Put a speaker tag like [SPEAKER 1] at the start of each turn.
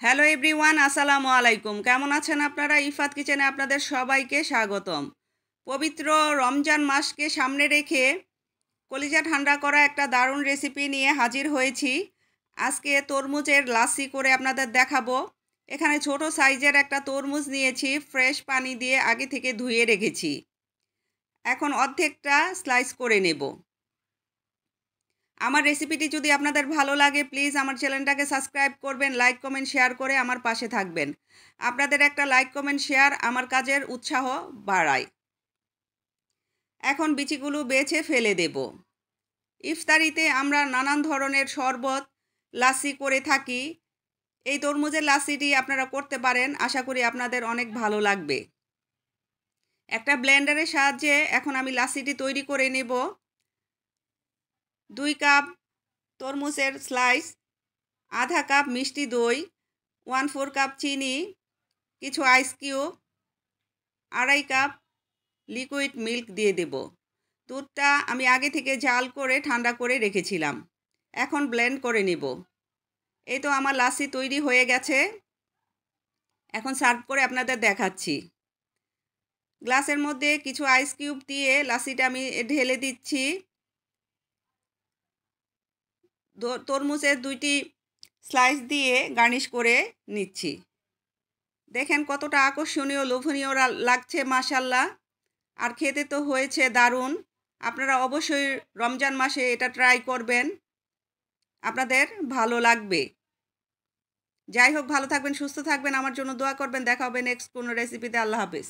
[SPEAKER 1] Hello everyone, আসসালামু আলাইকুম। কেমন আছেন আপনারা? ইফাত কিচেনে আপনাদের সবাইকে স্বাগতম। পবিত্র রমজান মাসকে সামনে রেখে কলিজা ঠান্ডা করা একটা দারুণ রেসিপি নিয়ে হাজির হয়েছি। আজকে তরমুজের লাসি করে আপনাদের দেখাবো। এখানে ছোট সাইজের একটা তরমুজ নিয়েছি, ফ্রেশ পানি দিয়ে আগে থেকে ধুয়ে রেখেছি। এখন অর্ধেকটা স্লাইস করে নেব। আমার রেসিপিটি যদি আপনাদের ভালো লাগে প্লিজ আমার চ্যানেলটাকে সাবস্ক্রাইব করবেন, লাইক কমেন্ট শেয়ার করে আমার পাশে থাকবেন। আপনাদের একটা লাইক কমেন্ট শেয়ার আমার কাজের উৎসাহ বাড়ায়। এখন বিচিগুলো বেছে ফেলে দেব। ইফতারিতে আমরা নানান ধরনের শরবত লাসি করে থাকি। এই তরমুজের লাসিটি আপনারা করতে পারেন, আশা করি আপনাদের অনেক ভালো লাগবে। একটা ব্লেন্ডারের সাহায্যে এখন আমি লাসিটি তৈরি করে নেব। 2 কাপ তরমুজের স্লাইস, আধা কাপ মিষ্টি দই, 1/4 কাপ চিনি, কিছু ice cube, 2.5 cup liquid milk দিয়ে দেব। দুধটা আমি আগে থেকে জাল করে ঠান্ডা করে রেখেছিলাম। এখন ব্লেন্ড করে নেব। এই তো আমার লাসি তৈরি হয়ে গেছে। এখন সার্ভ করে আপনাদের দেখাচ্ছি। গ্লাসের মধ্যে কিছু আইস কিউব দিয়ে লাসিটা আমি ঢেলে দিচ্ছি। তরমুজের 2টি স্লাইস দিয়ে গার্নিশ করে নিচ্ছি। দেখেন কতটা আকর্ষণীয়, লোভনীয় লাগছে মাশাআল্লাহ। আর খেতে তো হয়েছে দারুণ। আপনারা অবশ্যই রমজান মাসে এটা ট্রাই করবেন, আপনাদের ভালো লাগবে। যাই হোক, ভালো থাকবেন, সুস্থ থাকবেন, আমার জন্য দোয়া করবেন। দেখা হবে নেক্সট কোনো রেসিপিতে। আল্লাহ হাফেজ।